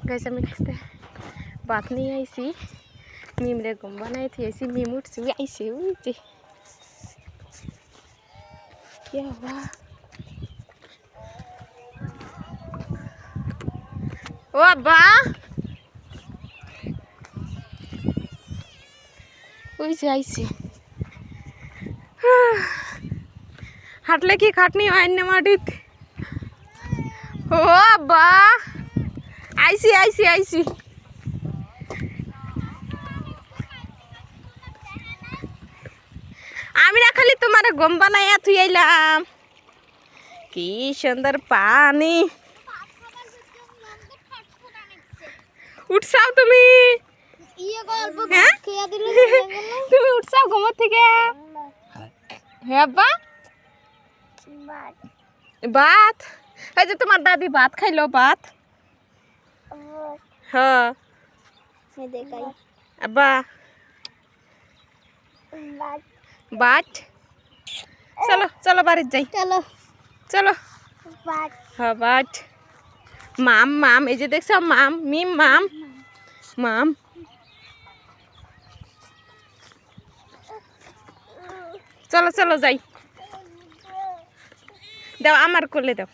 guys আমি খেতে ভাত নিয়ে আইছি মিমরে ঘুম বানাই থিয়েছি মিম উঠছে আইসে উঠছে কি হওয়া ও আব্বা ওই যে আইসি হাঁটলে কি খাটনি হয় না মাটিত ও আব্বা আইসি আইসি আইসি আমি না খালি তোমার গম বানাইয়া থুই আইলাম কি সুন্দর পানি উঠছাও তুমি তুমি উঠছাও ঘুমোর থেকে হ্যাঁ আব্বা ভাত এই যে তোমার দাদি ভাত খাইলো ভাত হ্যাঁ আব্বা ভাত চলো চলো বাড়ির যাই চলো চলো হ্যাঁ ভাত মাম মাম এই যে দেখছো মাম মিম মাম মাম চলো চলো যাই দাও আমার কোলে দাও